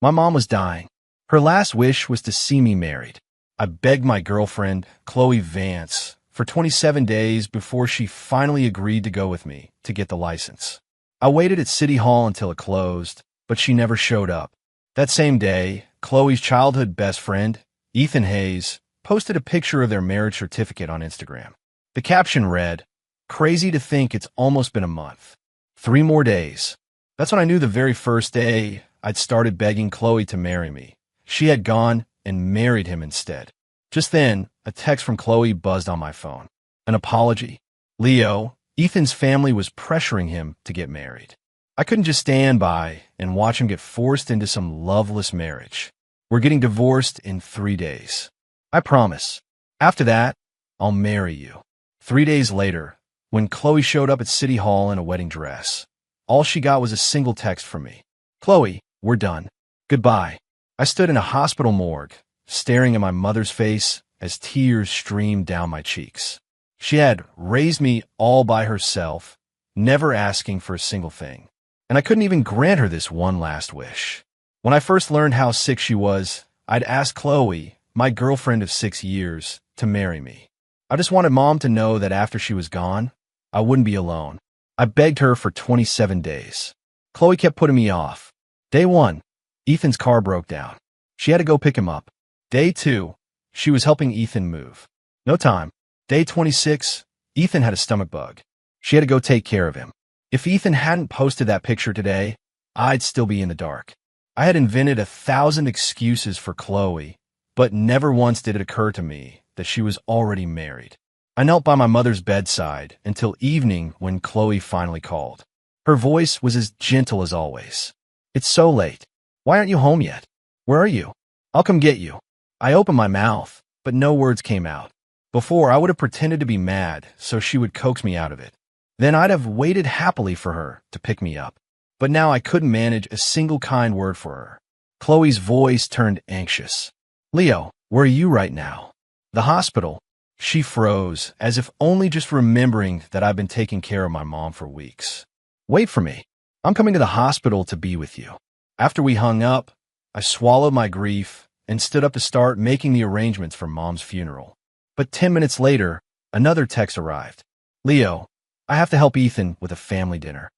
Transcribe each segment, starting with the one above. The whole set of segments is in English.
My mom was dying. Her last wish was to see me married. I begged my girlfriend, Chloe Vance, for 27 days before she finally agreed to go with me to get the license. I waited at City Hall until it closed, but she never showed up. That same day, Chloe's childhood best friend, Ethan Hayes, posted a picture of their marriage certificate on Instagram. The caption read, "Crazy to think it's almost been a month. 3 more days." That's when I knew the very first day I'd started begging Chloe to marry me. She had gone and married him instead. Just then, a text from Chloe buzzed on my phone. An apology. Leo, Ethan's family was pressuring him to get married. I couldn't just stand by and watch him get forced into some loveless marriage. We're getting divorced in 3 days. I promise. After that, I'll marry you. 3 days later, when Chloe showed up at City Hall in a wedding dress, all she got was a single text from me. "Chloe, we're done. Goodbye." I stood in a hospital morgue, staring at my mother's face as tears streamed down my cheeks. She had raised me all by herself, never asking for a single thing. And I couldn't even grant her this one last wish. When I first learned how sick she was, I'd asked Chloe, my girlfriend of 6 years, to marry me. I just wanted Mom to know that after she was gone, I wouldn't be alone. I begged her for 27 days. Chloe kept putting me off. Day 1, Ethan's car broke down. She had to go pick him up. Day 2, she was helping Ethan move. No time. Day 26, Ethan had a stomach bug. She had to go take care of him. If Ethan hadn't posted that picture today, I'd still be in the dark. I had invented 1,000 excuses for Chloe, but never once did it occur to me that she was already married. I knelt by my mother's bedside until evening when Chloe finally called. Her voice was as gentle as always. "It's so late. Why aren't you home yet? Where are you? I'll come get you." I opened my mouth, but no words came out. Before, I would have pretended to be mad so she would coax me out of it. Then I'd have waited happily for her to pick me up. But now I couldn't manage a single kind word for her. Chloe's voice turned anxious. "Leo, where are you right now?" "The hospital." She froze, as if only just remembering that I've been taking care of my mom for weeks. "Wait for me. I'm coming to the hospital to be with you." After we hung up, I swallowed my grief and stood up to start making the arrangements for Mom's funeral. But 10 minutes later, another text arrived. "Leo, I have to help Ethan with a family dinner.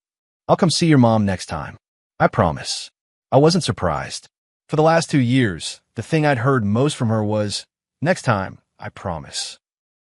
I'll come see your mom next time. I promise." I wasn't surprised. For the last 2 years, the thing I'd heard most from her was, "Next time, I promise."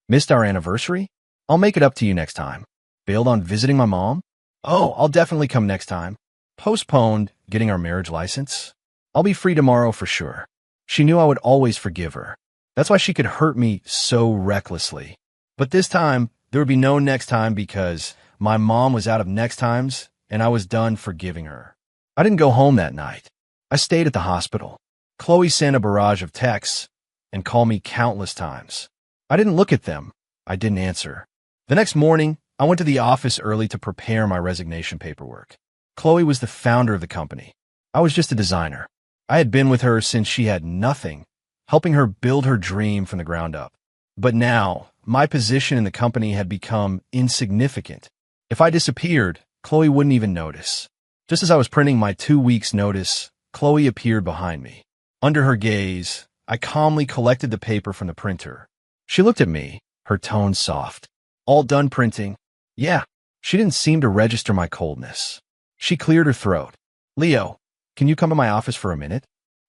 Missed our anniversary? "I'll make it up to you next time." Bailed on visiting my mom? "Oh, I'll definitely come next time." Postponed getting our marriage license? "I'll be free tomorrow for sure." She knew I would always forgive her. That's why she could hurt me so recklessly. But this time, there would be no next time because my mom was out of next times and I was done forgiving her. I didn't go home that night. I stayed at the hospital. Chloe sent a barrage of texts and called me countless times. I didn't look at them. I didn't answer. The next morning, I went to the office early to prepare my resignation paperwork. Chloe was the founder of the company. I was just a designer. I had been with her since she had nothing, helping her build her dream from the ground up. But now, my position in the company had become insignificant. If I disappeared, Chloe wouldn't even notice. Just as I was printing my 2 weeks' notice, Chloe appeared behind me. Under her gaze, I calmly collected the paper from the printer. She looked at me, her tone soft. "All done printing?" "Yeah." She didn't seem to register my coldness. She cleared her throat. "Leo, can you come to my office for a minute?"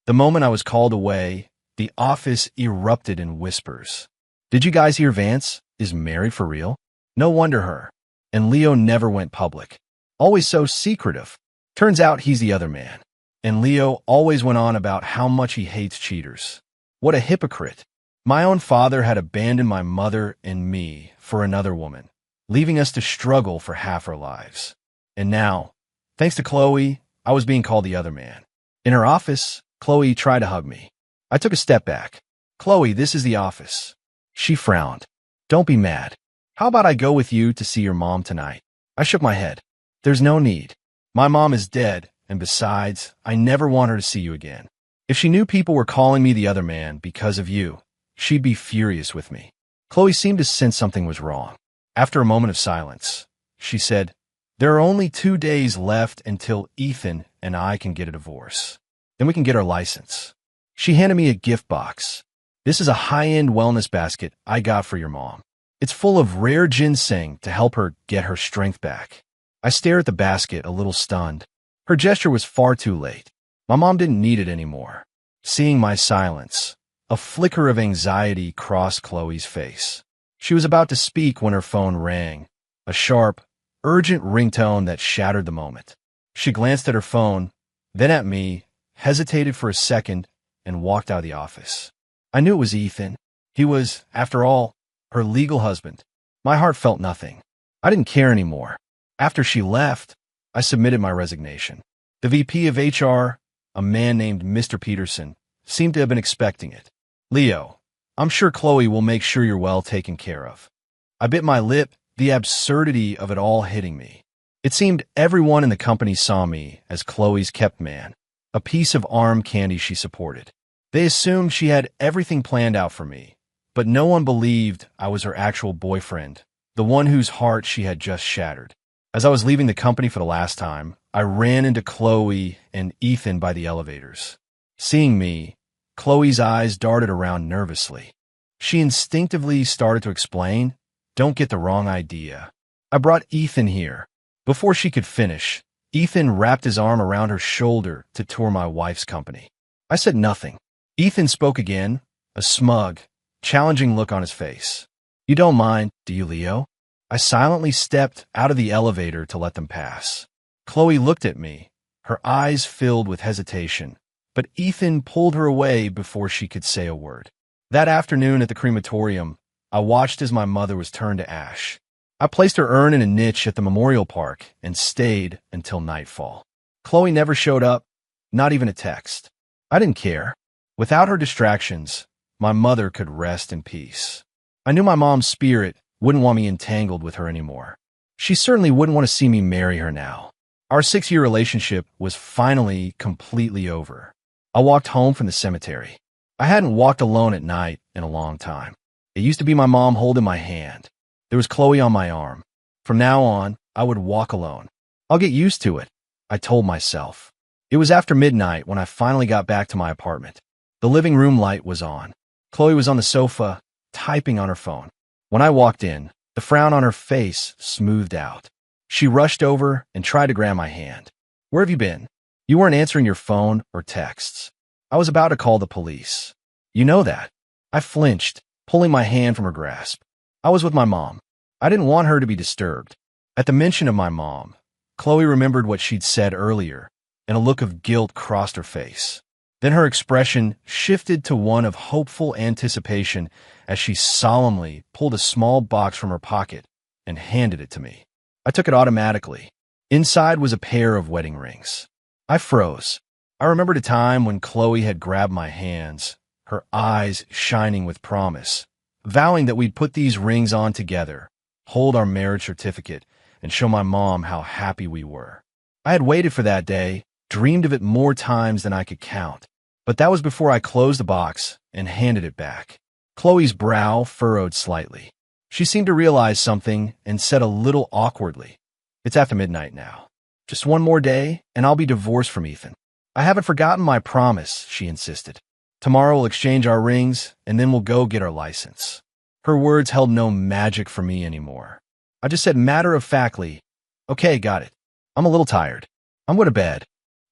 The moment I was called away, the office erupted in whispers. "Did you guys hear Vance is married for real? No wonder her. And Leo never went public. Always so secretive. Turns out he's the other man." And Leo always went on about how much he hates cheaters. What a hypocrite. My own father had abandoned my mother and me for another woman, leaving us to struggle for half our lives. And now, thanks to Chloe, I was being called the other man. In her office, Chloe tried to hug me. I took a step back. "Chloe, this is the office." She frowned. "Don't be mad. How about I go with you to see your mom tonight?" I shook my head. "There's no need. My mom is dead, and besides, I never want her to see you again. If she knew people were calling me the other man because of you, she'd be furious with me." Chloe seemed to sense something was wrong. After a moment of silence, she said, "There are only 2 days left until Ethan and I can get a divorce. then we can get our license. She handed me a gift box. This is a high-end wellness basket I got for your mom. It's full of rare ginseng to help her get her strength back. I stare at the basket, a little stunned. Her gesture was far too late. My mom didn't need it anymore. Seeing my silence, a flicker of anxiety crossed Chloe's face. She was about to speak when her phone rang, a sharp, urgent ringtone that shattered the moment. She glanced at her phone, then at me, hesitated for a second, and walked out of the office. I knew it was Ethan. He was, after all, her legal husband. My heart felt nothing. I didn't care anymore. After she left, I submitted my resignation. The VP of HR, a man named Mr. Peterson, seemed to have been expecting it. Leo, I'm sure Chloe will make sure you're well taken care of. I bit my lip, the absurdity of it all hitting me. It seemed everyone in the company saw me as Chloe's kept man, a piece of arm candy she supported. They assumed she had everything planned out for me, but no one believed I was her actual boyfriend, the one whose heart she had just shattered. As I was leaving the company for the last time, I ran into Chloe and Ethan by the elevators. Seeing me, Chloe's eyes darted around nervously. She instinctively started to explain, "Don't get the wrong idea. I brought Ethan here." Before she could finish, Ethan wrapped his arm around her shoulder to tour my wife's company. I said nothing. Ethan spoke again, a smug, challenging look on his face. "You don't mind, do you, Leo?" I silently stepped out of the elevator to let them pass. Chloe looked at me, her eyes filled with hesitation, but Ethan pulled her away before she could say a word. That afternoon at the crematorium, I watched as my mother was turned to ash. I placed her urn in a niche at the memorial park and stayed until nightfall. Chloe never showed up, not even a text. I didn't care. Without her distractions, my mother could rest in peace. I knew my mom's spirit wouldn't want me entangled with her anymore. She certainly wouldn't want to see me marry her now. Our 6-year relationship was finally completely over. I walked home from the cemetery. I hadn't walked alone at night in a long time. It used to be my mom holding my hand. There was Chloe on my arm. From now on, I would walk alone. I'll get used to it, I told myself. It was after midnight when I finally got back to my apartment. The living room light was on. Chloe was on the sofa, typing on her phone. When I walked in, the frown on her face smoothed out. She rushed over and tried to grab my hand. "Where have you been? You weren't answering your phone or texts." I was about to call the police. "You know that." I flinched, pulling my hand from her grasp. I was with my mom. I didn't want her to be disturbed. At the mention of my mom, Chloe remembered what she'd said earlier, and a look of guilt crossed her face. Then her expression shifted to one of hopeful anticipation as she solemnly pulled a small box from her pocket and handed it to me. I took it automatically. Inside was a pair of wedding rings. I froze. I remembered a time when Chloe had grabbed my hands, her eyes shining with promise, vowing that we'd put these rings on together, hold our marriage certificate, and show my mom how happy we were. I had waited for that day, dreamed of it more times than I could count. But that was before I closed the box and handed it back. Chloe's brow furrowed slightly. She seemed to realize something and said a little awkwardly, "It's after midnight now. Just one more day, and I'll be divorced from Ethan." "I haven't forgotten my promise," she insisted. "Tomorrow we'll exchange our rings, and then we'll go get our license." Her words held no magic for me anymore. I just said matter-of-factly, "Okay, got it. I'm a little tired. I'm going to bed."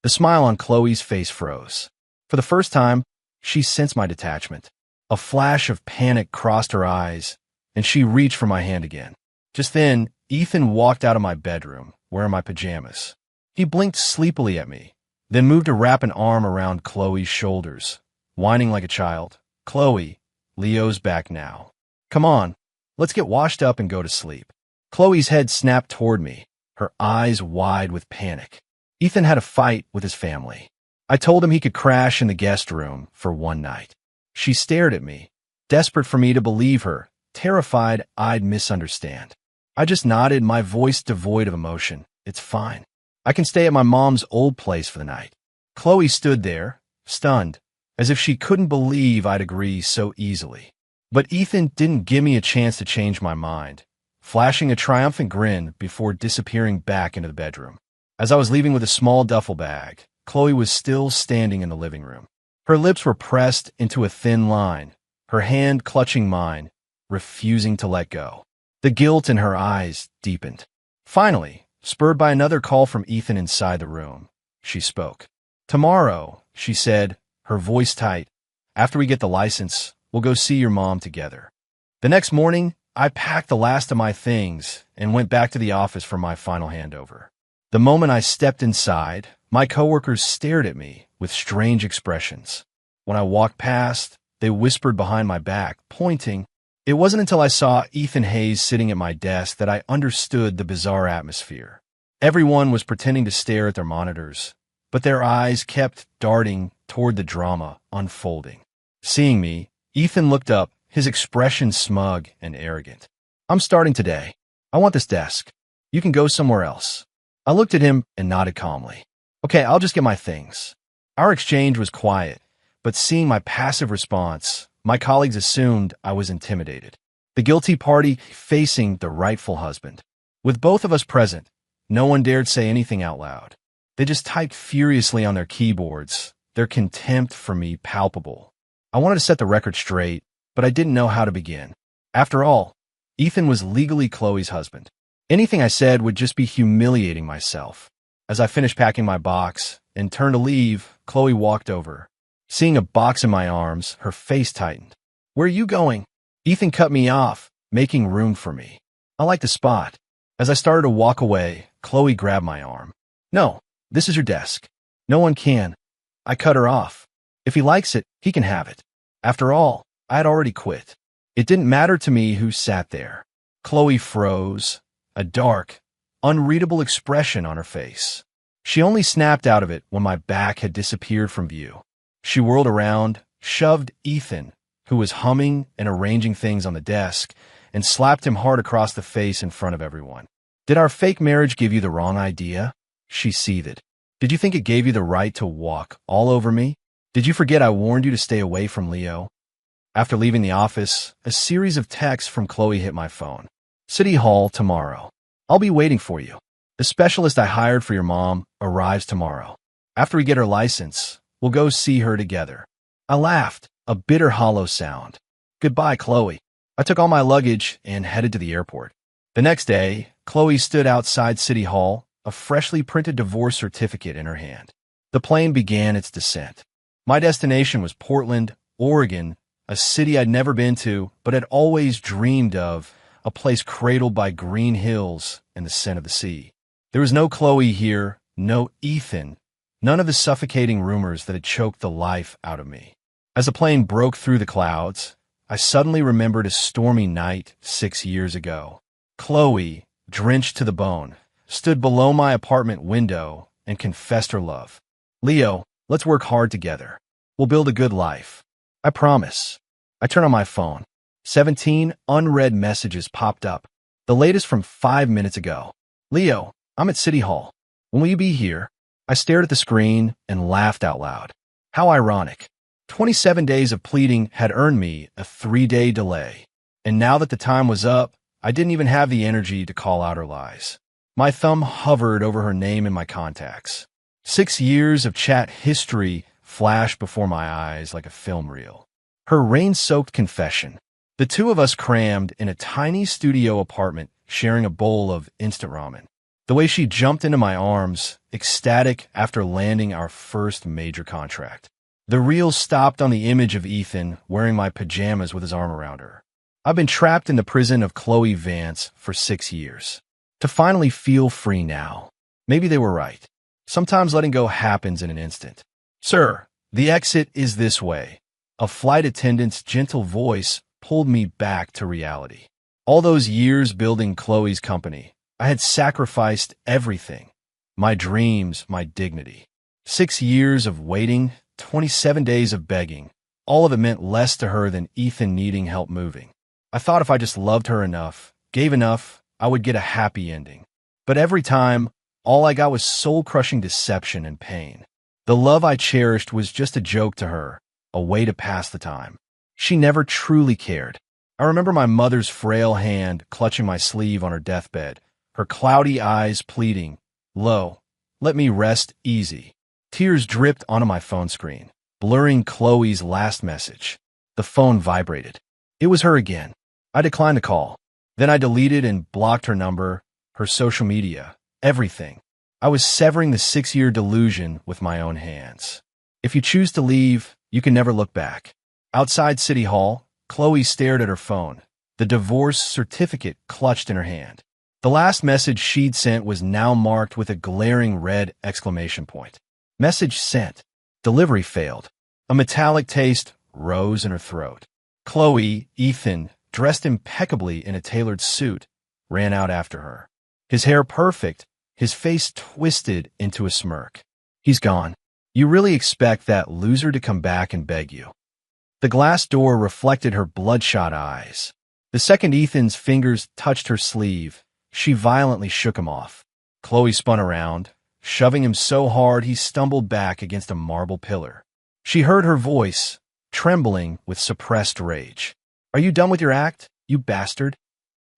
The smile on Chloe's face froze. For the first time, she sensed my detachment. A flash of panic crossed her eyes, and she reached for my hand again. Just then, Ethan walked out of my bedroom, wearing my pajamas. He blinked sleepily at me, then moved to wrap an arm around Chloe's shoulders, whining like a child. "Chloe, Leo's back now. Come on, let's get washed up and go to sleep." Chloe's head snapped toward me, her eyes wide with panic. Ethan had a fight with his family. I told him he could crash in the guest room for one night. She stared at me, desperate for me to believe her, terrified I'd misunderstand. I just nodded, my voice devoid of emotion. "It's fine. I can stay at my mom's old place for the night." Chloe stood there, stunned, as if she couldn't believe I'd agree so easily. But Ethan didn't give me a chance to change my mind, flashing a triumphant grin before disappearing back into the bedroom. As I was leaving with a small duffel bag, Chloe was still standing in the living room. Her lips were pressed into a thin line, her hand clutching mine, refusing to let go. The guilt in her eyes deepened. Finally, spurred by another call from Ethan inside the room, she spoke. "Tomorrow," she said, her voice tight, "after we get the license, we'll go see your mom together." The next morning, I packed the last of my things and went back to the office for my final handover. The moment I stepped inside, my coworkers stared at me with strange expressions. When I walked past, they whispered behind my back, pointing. It wasn't until I saw Ethan Hayes sitting at my desk that I understood the bizarre atmosphere. Everyone was pretending to stare at their monitors, but their eyes kept darting toward the drama unfolding. Seeing me, Ethan looked up, his expression smug and arrogant. "I'm starting today. I want this desk. You can go somewhere else." I looked at him and nodded calmly. "Okay, I'll just get my things." Our exchange was quiet, but seeing my passive response, my colleagues assumed I was intimidated. The guilty party facing the rightful husband. With both of us present, no one dared say anything out loud. They just typed furiously on their keyboards, their contempt for me palpable. I wanted to set the record straight, but I didn't know how to begin. After all, Ethan was legally Chloe's husband. Anything I said would just be humiliating myself. As I finished packing my box and turned to leave, Chloe walked over. Seeing a box in my arms, her face tightened. "Where are you going?" Ethan cut me off, making room for me. I liked the spot. As I started to walk away, Chloe grabbed my arm. "No, this is your desk. No one can." I cut her off. "If he likes it, he can have it." After all, I had already quit. It didn't matter to me who sat there. Chloe froze, a dark, unreadable expression on her face. She only snapped out of it when my back had disappeared from view. She whirled around, shoved Ethan, who was humming and arranging things on the desk, and slapped him hard across the face in front of everyone. "Did our fake marriage give you the wrong idea?" She seethed. "Did you think it gave you the right to walk all over me? Did you forget I warned you to stay away from Leo?" After leaving the office, a series of texts from Chloe hit my phone. "City Hall tomorrow. I'll be waiting for you. The specialist I hired for your mom arrives tomorrow. After we get her license, we'll go see her together." I laughed, a bitter hollow sound. Goodbye, Chloe. I took all my luggage and headed to the airport. The next day, Chloe stood outside City Hall, a freshly printed divorce certificate in her hand. The plane began its descent. My destination was Portland, Oregon, a city I'd never been to, but had always dreamed of, a place cradled by green hills and the scent of the sea. There was no Chloe here, no Ethan, none of the suffocating rumors that had choked the life out of me. As the plane broke through the clouds, I suddenly remembered a stormy night 6 years ago. Chloe, drenched to the bone, stood below my apartment window and confessed her love. "Leo, let's work hard together. We'll build a good life. I promise." I turned on my phone. 17 unread messages popped up, the latest from 5 minutes ago. "Leo, I'm at City Hall. When will you be here?" I stared at the screen and laughed out loud. How ironic. 27 days of pleading had earned me a 3-day delay. And now that the time was up, I didn't even have the energy to call out her lies. My thumb hovered over her name in my contacts. 6 years of chat history flashed before my eyes like a film reel. Her rain-soaked confession. The two of us crammed in a tiny studio apartment, sharing a bowl of instant ramen. The way she jumped into my arms, ecstatic after landing our first major contract. The reel stopped on the image of Ethan wearing my pajamas with his arm around her. I've been trapped in the prison of Chloe Vance for 6 years. To finally feel free now. Maybe they were right. Sometimes letting go happens in an instant. "Sir, the exit is this way." A flight attendant's gentle voice pulled me back to reality. All those years building Chloe's company, I had sacrificed everything. My dreams, my dignity. 6 years of waiting, 27 days of begging. All of it meant less to her than Ethan needing help moving. I thought if I just loved her enough, gave enough, I would get a happy ending. But every time, all I got was soul-crushing deception and pain. The love I cherished was just a joke to her, a way to pass the time. She never truly cared. I remember my mother's frail hand clutching my sleeve on her deathbed, her cloudy eyes pleading, "Lo, let me rest easy." Tears dripped onto my phone screen, blurring Chloe's last message. The phone vibrated. It was her again. I declined the call. Then I deleted and blocked her number, her social media, everything. I was severing the 6-year delusion with my own hands. If you choose to leave, you can never look back. Outside City Hall, Chloe stared at her phone, the divorce certificate clutched in her hand. The last message she'd sent was now marked with a glaring red exclamation point. Message sent. Delivery failed. A metallic taste rose in her throat. Chloe, Ethan, dressed impeccably in a tailored suit, ran out after her. His hair perfect, his face twisted into a smirk. He's gone. You really expect that loser to come back and beg you? The glass door reflected her bloodshot eyes. The second Ethan's fingers touched her sleeve, she violently shook him off. Chloe spun around, shoving him so hard he stumbled back against a marble pillar. She heard her voice, trembling with suppressed rage. Are you done with your act, you bastard?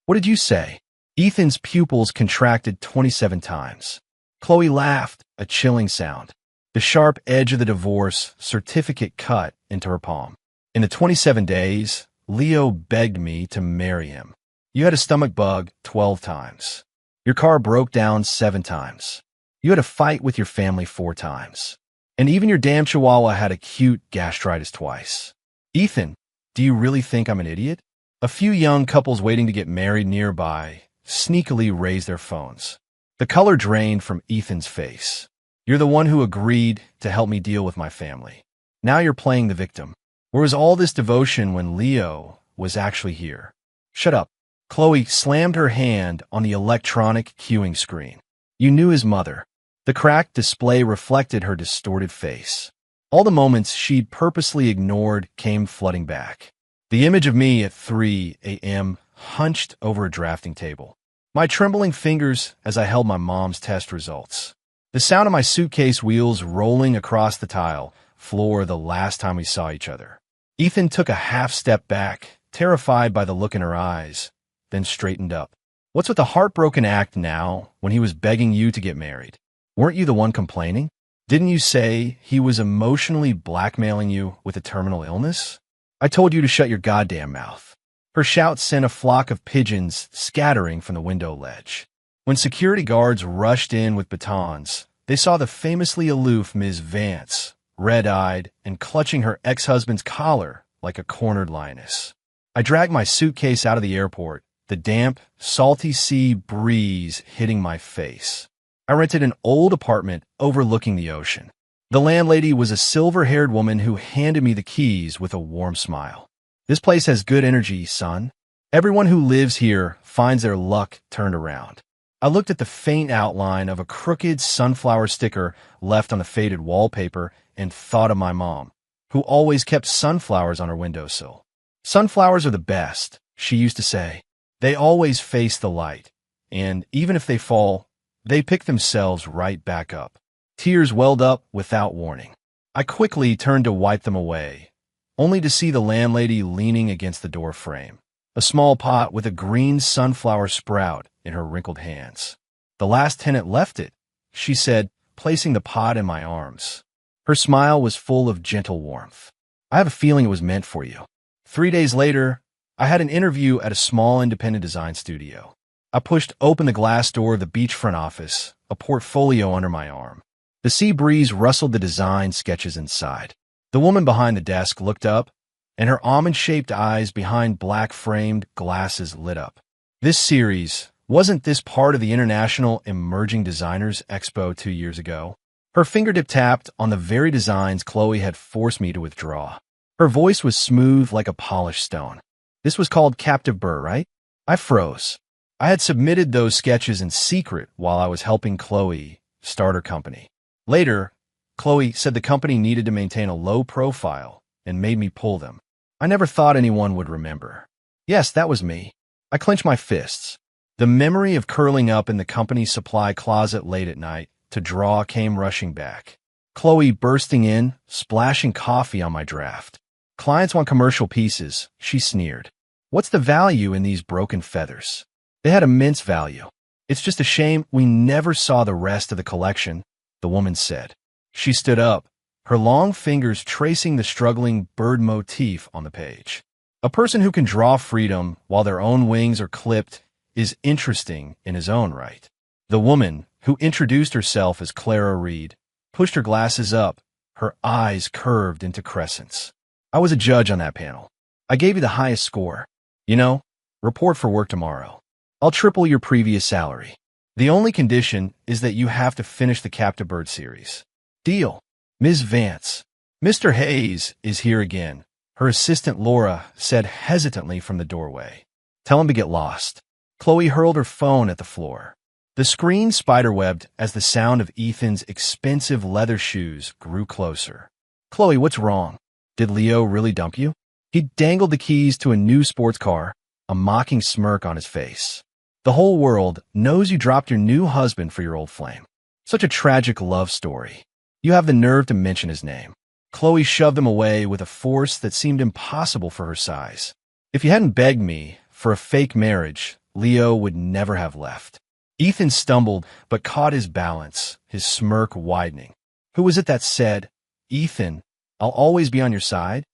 What did you say? Ethan's pupils contracted 27 times. Chloe laughed, a chilling sound. The sharp edge of the divorce certificate cut into her palm. In the 27 days, Leo begged me to marry him. You had a stomach bug 12 times. Your car broke down 7 times. You had a fight with your family 4 times. And even your damn chihuahua had acute gastritis twice. Ethan, do you really think I'm an idiot? A few young couples waiting to get married nearby sneakily raised their phones. The color drained from Ethan's face. You're the one who agreed to help me deal with my family. Now you're playing the victim. Where was all this devotion when Leo was actually here? Shut up. Chloe slammed her hand on the electronic cueing screen. You knew his mother. The cracked display reflected her distorted face. All the moments she'd purposely ignored came flooding back. The image of me at 3 a.m. hunched over a drafting table. My trembling fingers as I held my mom's test results. The sound of my suitcase wheels rolling across the tile floor the last time we saw each other. Ethan took a half step back, terrified by the look in her eyes, then straightened up. What's with the heartbroken act now when he was begging you to get married? Weren't you the one complaining? Didn't you say he was emotionally blackmailing you with a terminal illness? I told you to shut your goddamn mouth. Her shout sent a flock of pigeons scattering from the window ledge. When security guards rushed in with batons, they saw the famously aloof Ms. Vance, red-eyed and clutching her ex-husband's collar like a cornered lioness. I dragged my suitcase out of the airport, the damp, salty sea breeze hitting my face. I rented an old apartment overlooking the ocean. The landlady was a silver-haired woman who handed me the keys with a warm smile. This place has good energy, son. Everyone who lives here finds their luck turned around. I looked at the faint outline of a crooked sunflower sticker left on the faded wallpaper and thought of my mom, who always kept sunflowers on her windowsill. Sunflowers are the best, she used to say. They always face the light, and even if they fall, they pick themselves right back up. Tears welled up without warning. I quickly turned to wipe them away, only to see the landlady leaning against the door frame, a small pot with a green sunflower sprout in her wrinkled hands. The last tenant left it, she said, placing the pot in my arms. Her smile was full of gentle warmth. I have a feeling it was meant for you. 3 days later, I had an interview at a small independent design studio. I pushed open the glass door of the beachfront office, a portfolio under my arm. The sea breeze rustled the design sketches inside. The woman behind the desk looked up, and her almond-shaped eyes behind black-framed glasses lit up. This series, wasn't this part of the International Emerging Designers Expo 2 years ago? Her fingertip tapped on the very designs Chloe had forced me to withdraw. Her voice was smooth like a polished stone. This was called Captive Burr, right? I froze. I had submitted those sketches in secret while I was helping Chloe start her company. Later, Chloe said the company needed to maintain a low profile and made me pull them. I never thought anyone would remember. Yes, that was me. I clenched my fists. The memory of curling up in the company's supply closet late at night to draw came rushing back. Chloe bursting in, splashing coffee on my draft. Clients want commercial pieces, she sneered. What's the value in these broken feathers? They had immense value. It's just a shame we never saw the rest of the collection, the woman said. She stood up, her long fingers tracing the struggling bird motif on the page. A person who can draw freedom while their own wings are clipped is interesting in his own right. The woman, who introduced herself as Clara Reed, pushed her glasses up, her eyes curved into crescents. I was a judge on that panel. I gave you the highest score. You know, report for work tomorrow. I'll triple your previous salary. The only condition is that you have to finish the Captive Bird series. Deal. Ms. Vance. Mr. Hayes is here again, her assistant Laura said hesitantly from the doorway. Tell him to get lost. Chloe hurled her phone at the floor. The screen spiderwebbed as the sound of Ethan's expensive leather shoes grew closer. Chloe, what's wrong? Did Leo really dump you? He dangled the keys to a new sports car, a mocking smirk on his face. The whole world knows you dropped your new husband for your old flame. Such a tragic love story. You have the nerve to mention his name. Chloe shoved him away with a force that seemed impossible for her size. If you hadn't begged me for a fake marriage, Leo would never have left. Ethan stumbled, but caught his balance, his smirk widening. Who was it that said, Ethan, I'll always be on your side?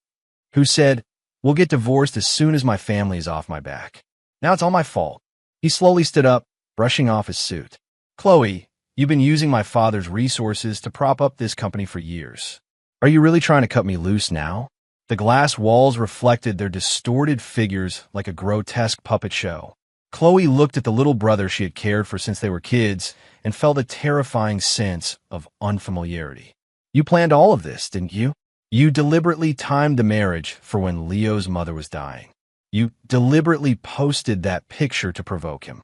Who said, we'll get divorced as soon as my family is off my back? Now it's all my fault. He slowly stood up, brushing off his suit. Chloe, you've been using my father's resources to prop up this company for years. Are you really trying to cut me loose now? The glass walls reflected their distorted figures like a grotesque puppet show. Chloe looked at the little brother she had cared for since they were kids and felt a terrifying sense of unfamiliarity. You planned all of this, didn't you? You deliberately timed the marriage for when Leo's mother was dying. You deliberately posted that picture to provoke him.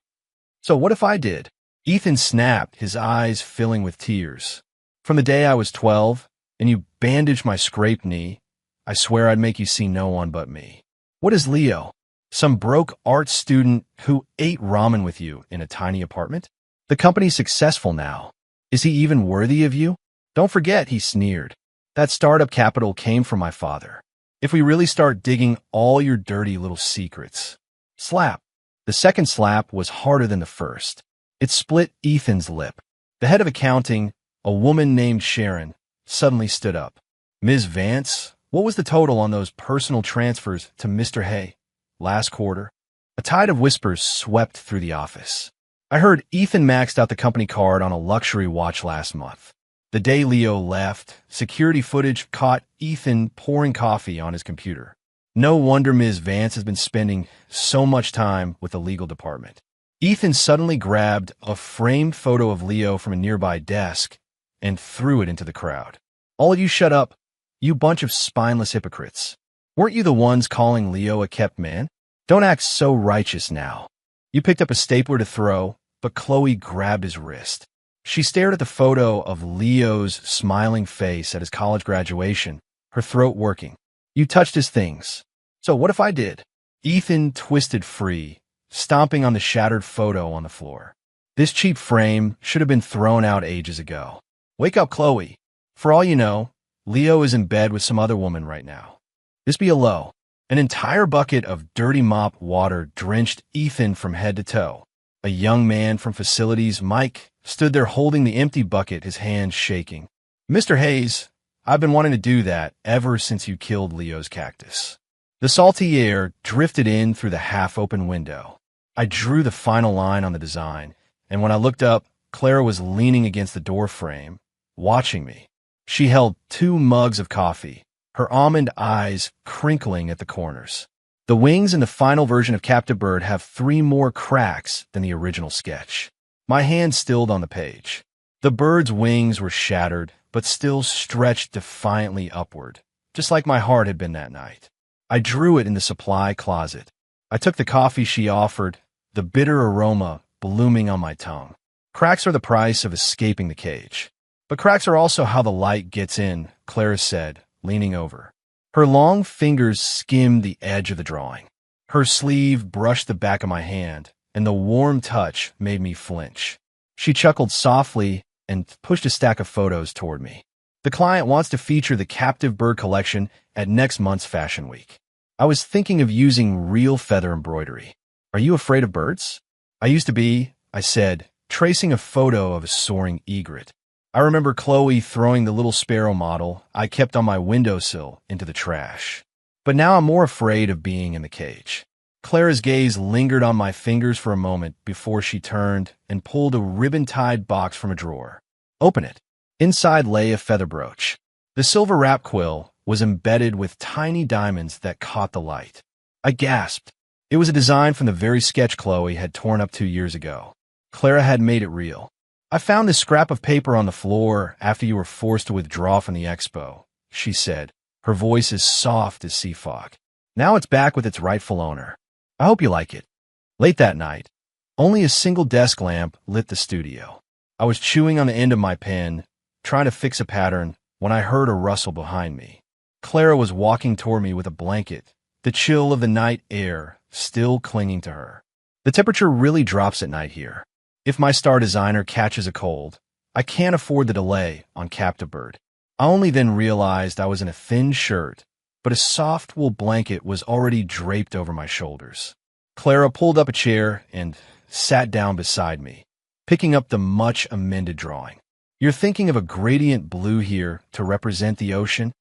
So what if I did? Ethan snapped, his eyes filling with tears. From the day I was 12, and you bandaged my scraped knee, I swear I'd make you see no one but me. What is Leo? Some broke art student who ate ramen with you in a tiny apartment? The company's successful now. Is he even worthy of you? Don't forget, he sneered. That startup capital came from my father. If we really start digging all your dirty little secrets. Slap. The second slap was harder than the first. It split Ethan's lip. The head of accounting, a woman named Sharon, suddenly stood up. Ms. Vance, what was the total on those personal transfers to Mr. Hay last quarter? A tide of whispers swept through the office. I heard Ethan maxed out the company card on a luxury watch last month. The day Leo left, security footage caught Ethan pouring coffee on his computer. No wonder Ms. Vance has been spending so much time with the legal department. Ethan suddenly grabbed a framed photo of Leo from a nearby desk and threw it into the crowd. All of you shut up, you bunch of spineless hypocrites. Weren't you the ones calling Leo a kept man? Don't act so righteous now. You picked up a stapler to throw, but Chloe grabbed his wrist. She stared at the photo of Leo's smiling face at his college graduation, her throat working. You touched his things. So what if I did? Ethan twisted free, stomping on the shattered photo on the floor. This cheap frame should have been thrown out ages ago. Wake up, Chloe. For all you know, Leo is in bed with some other woman right now. This be a low. An entire bucket of dirty mop water drenched Ethan from head to toe. A young man from facilities, Mike, stood there holding the empty bucket, his hands shaking. Mr. Hayes, I've been wanting to do that ever since you killed Leo's cactus. The salty air drifted in through the half-open window. I drew the final line on the design, and when I looked up, Clara was leaning against the door frame, watching me. She held 2 mugs of coffee, her almond eyes crinkling at the corners. The wings in the final version of Captive Bird have 3 more cracks than the original sketch. My hand stilled on the page. The bird's wings were shattered, but still stretched defiantly upward, just like my heart had been that night. I drew it in the supply closet. I took the coffee she offered, the bitter aroma blooming on my tongue. Cracks are the price of escaping the cage. But cracks are also how the light gets in, Clara said, leaning over. Her long fingers skimmed the edge of the drawing. Her sleeve brushed the back of my hand, and the warm touch made me flinch. She chuckled softly and pushed a stack of photos toward me. The client wants to feature the Captive Bird collection at next month's Fashion Week. I was thinking of using real feather embroidery. Are you afraid of birds? I used to be, I said, tracing a photo of a soaring egret. I remember Chloe throwing the little sparrow model I kept on my windowsill into the trash. But now I'm more afraid of being in the cage. Clara's gaze lingered on my fingers for a moment before she turned and pulled a ribbon-tied box from a drawer. Open it. Inside lay a feather brooch. The silver wrap quill was embedded with tiny diamonds that caught the light. I gasped. It was a design from the very sketch Chloe had torn up 2 years ago. Clara had made it real. I found this scrap of paper on the floor after you were forced to withdraw from the expo, she said, her voice as soft as sea fog. Now it's back with its rightful owner. I hope you like it. Late that night, only a single desk lamp lit the studio. I was chewing on the end of my pen, trying to fix a pattern, when I heard a rustle behind me. Clara was walking toward me with a blanket, the chill of the night air still clinging to her. The temperature really drops at night here. If my star designer catches a cold, I can't afford the delay on Captive Bird. I only then realized I was in a thin shirt, but a soft wool blanket was already draped over my shoulders. Clara pulled up a chair and sat down beside me, picking up the much-amended drawing. You're thinking of a gradient blue here to represent the ocean?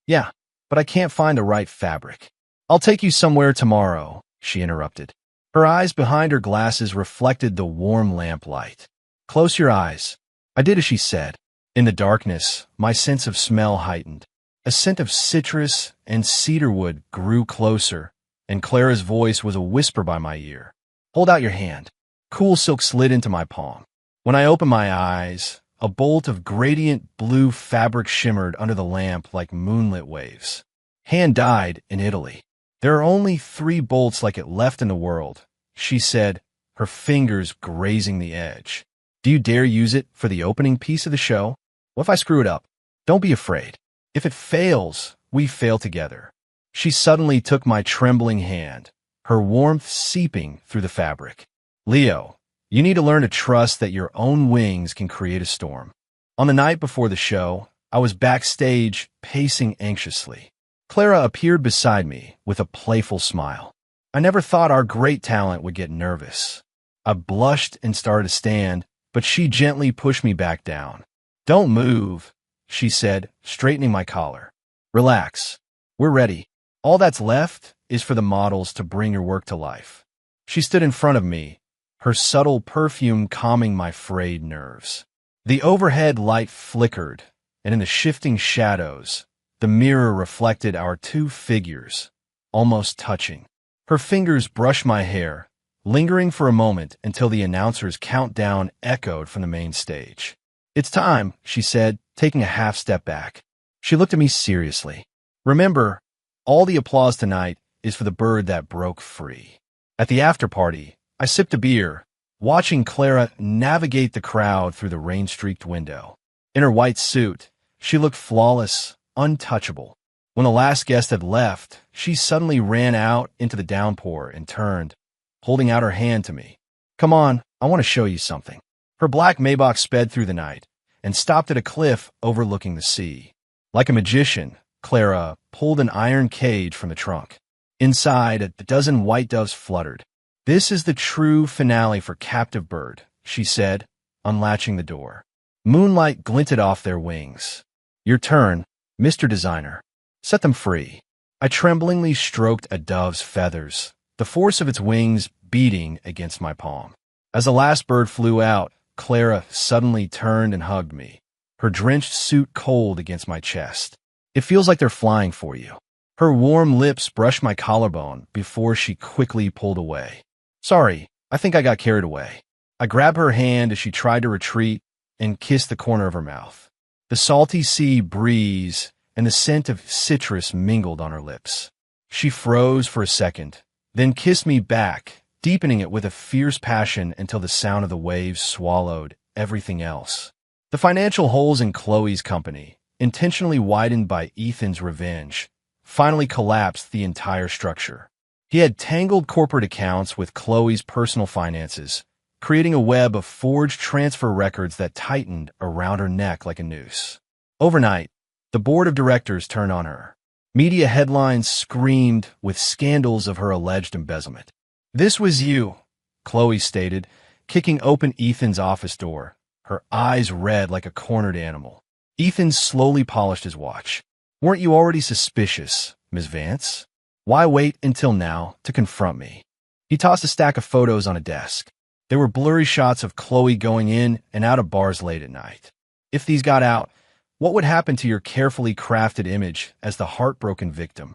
Yeah, but I can't find the right fabric. I'll take you somewhere tomorrow, she interrupted. Her eyes behind her glasses reflected the warm lamplight. Close your eyes. I did as she said. In the darkness, my sense of smell heightened. A scent of citrus and cedarwood grew closer, and Clara's voice was a whisper by my ear. Hold out your hand. Cool silk slid into my palm. When I opened my eyes, a bolt of gradient blue fabric shimmered under the lamp like moonlit waves. Hand dyed in Italy. There are only 3 bolts like it left in the world, she said, her fingers grazing the edge. Do you dare use it for the opening piece of the show? What if I screw it up? Don't be afraid. If it fails, we fail together. She suddenly took my trembling hand, her warmth seeping through the fabric. Leo, you need to learn to trust that your own wings can create a storm. On the night before the show, I was backstage, pacing anxiously. Clara appeared beside me with a playful smile. I never thought our great talent would get nervous. I blushed and started to stand, but she gently pushed me back down. Don't move, she said, straightening my collar. Relax. We're ready. All that's left is for the models to bring your work to life. She stood in front of me, her subtle perfume calming my frayed nerves. The overhead light flickered, and in the shifting shadows, the mirror reflected our 2 figures, almost touching. Her fingers brushed my hair, lingering for a moment until the announcer's countdown echoed from the main stage. It's time, she said, taking a half step back. She looked at me seriously. Remember, all the applause tonight is for the bird that broke free. At the after-party, I sipped a beer, watching Clara navigate the crowd through the rain-streaked window. In her white suit, she looked flawless, untouchable. When the last guest had left, she suddenly ran out into the downpour and turned, holding out her hand to me. Come on, I want to show you something. Her black Maybach sped through the night and stopped at a cliff overlooking the sea. Like a magician, Clara pulled an iron cage from the trunk. Inside, a dozen white doves fluttered. This is the true finale for Captive Bird, she said, unlatching the door. Moonlight glinted off their wings. Your turn, Mr. Designer. Set them free. I tremblingly stroked a dove's feathers, the force of its wings beating against my palm. As the last bird flew out, Clara suddenly turned and hugged me, her drenched suit cold against my chest. It feels like they're flying for you. Her warm lips brushed my collarbone before she quickly pulled away. Sorry, I think I got carried away. I grabbed her hand as she tried to retreat and kissed the corner of her mouth. The salty sea breeze and the scent of citrus mingled on her lips. She froze for a second, then kissed me back, deepening it with a fierce passion until the sound of the waves swallowed everything else. The financial holes in Chloe's company, intentionally widened by Ethan's revenge, finally collapsed the entire structure. He had tangled corporate accounts with Chloe's personal finances, creating a web of forged transfer records that tightened around her neck like a noose. Overnight, the board of directors turned on her. Media headlines screamed with scandals of her alleged embezzlement. This was you, Chloe stated, kicking open Ethan's office door, her eyes red like a cornered animal. Ethan slowly polished his watch. Weren't you already suspicious, Miss Vance? Why wait until now to confront me? He tossed a stack of photos on a desk. There were blurry shots of Chloe going in and out of bars late at night. If these got out, what would happen to your carefully crafted image as the heartbroken victim?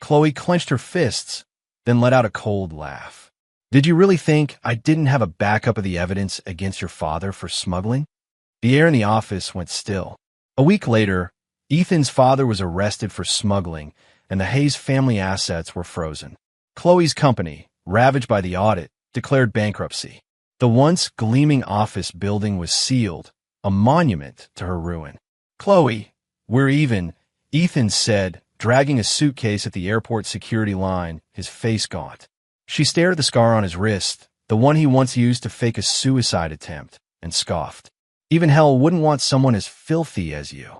Chloe clenched her fists, then let out a cold laugh. Did you really think I didn't have a backup of the evidence against your father for smuggling? The air in the office went still. A week later, Ethan's father was arrested for smuggling, and the Hayes family assets were frozen. Chloe's company, ravaged by the audit, declared bankruptcy. The once gleaming office building was sealed, a monument to her ruin. Chloe, we're even, Ethan said, dragging a suitcase at the airport security line, his face gaunt. She stared at the scar on his wrist, the one he once used to fake a suicide attempt, and scoffed. Even hell wouldn't want someone as filthy as you.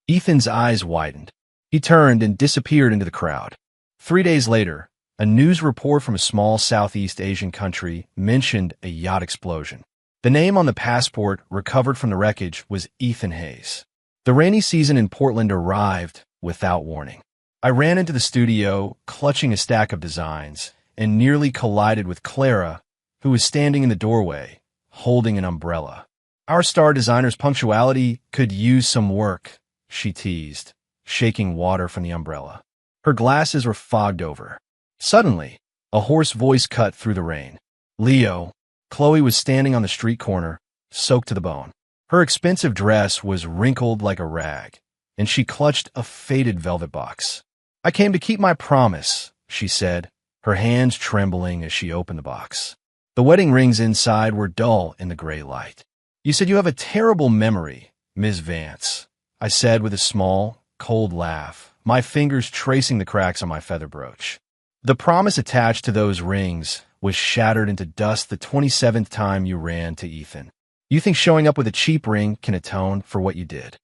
Ethan's eyes widened. He turned and disappeared into the crowd. 3 days later, a news report from a small Southeast Asian country mentioned a yacht explosion. The name on the passport recovered from the wreckage was Ethan Hayes. The rainy season in Portland arrived without warning. I ran into the studio, clutching a stack of designs, and nearly collided with Clara, who was standing in the doorway, holding an umbrella. Our star designer's punctuality could use some work, she teased, shaking water from the umbrella. Her glasses were fogged over. Suddenly, a hoarse voice cut through the rain. Leo. Chloe was standing on the street corner, soaked to the bone. Her expensive dress was wrinkled like a rag, and she clutched a faded velvet box. I came to keep my promise, she said, her hands trembling as she opened the box. The wedding rings inside were dull in the gray light. You said you have a terrible memory, Ms. Vance, I said with a small, cold laugh, my fingers tracing the cracks on my feather brooch. The promise attached to those rings was shattered into dust the 27th time you ran to Ethan. You think showing up with a cheap ring can atone for what you did?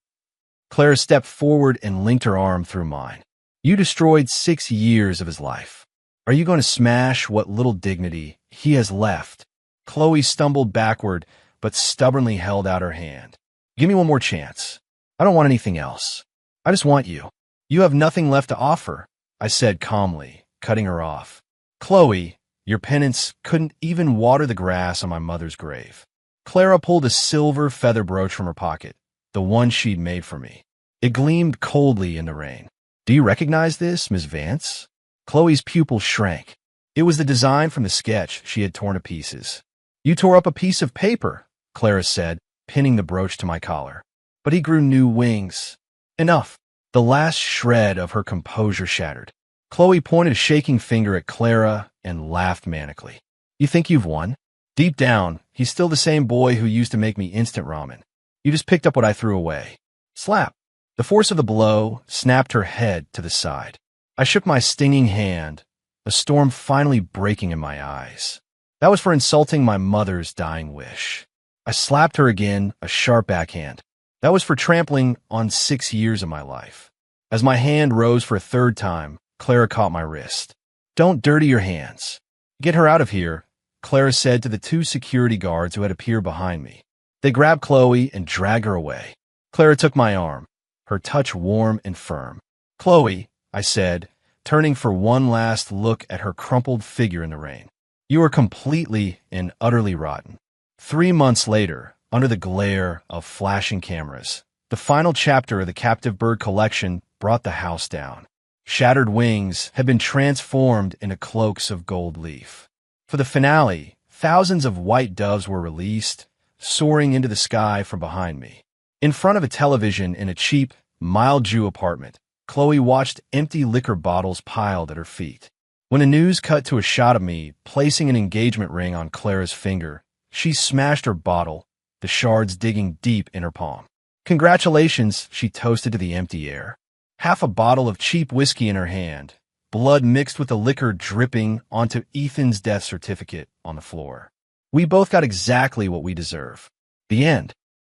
Clara stepped forward and linked her arm through mine. You destroyed 6 years of his life. Are you going to smash what little dignity he has left? Chloe stumbled backward, but stubbornly held out her hand. Give me one more chance. I don't want anything else. I just want you. You have nothing left to offer, I said calmly, cutting her off. Chloe, your penance couldn't even water the grass on my mother's grave. Clara pulled a silver feather brooch from her pocket, the one she'd made for me. It gleamed coldly in the rain. Do you recognize this, Miss Vance? Chloe's pupil shrank. It was the design from the sketch she had torn to pieces. You tore up a piece of paper, Clara said, pinning the brooch to my collar. But he grew new wings. Enough. The last shred of her composure shattered. Chloe pointed a shaking finger at Clara and laughed manically. You think you've won? Deep down, he's still the same boy who used to make me instant ramen. You just picked up what I threw away. Slap. The force of the blow snapped her head to the side. I shook my stinging hand, a storm finally breaking in my eyes. That was for insulting my mother's dying wish. I slapped her again, a sharp backhand. That was for trampling on 6 years of my life. As my hand rose for a third time, Clara caught my wrist. Don't dirty your hands. Get her out of here, Clara said to the 2 security guards who had appeared behind me. They grabbed Chloe and dragged her away. Clara took my arm, her touch warm and firm. Chloe, I said, turning for one last look at her crumpled figure in the rain. You are completely and utterly rotten. 3 months later, under the glare of flashing cameras, the final chapter of the captive bird collection brought the house down. Shattered wings had been transformed into cloaks of gold leaf. For the finale, thousands of white doves were released, soaring into the sky from behind me. In front of a television in a cheap, mild Jew apartment, Chloe watched empty liquor bottles piled at her feet. When the news cut to a shot of me placing an engagement ring on Clara's finger, she smashed her bottle, the shards digging deep in her palm. Congratulations, she toasted to the empty air. Half a bottle of cheap whiskey in her hand, blood mixed with the liquor dripping onto Ethan's death certificate on the floor. We both got exactly what we deserve. The end.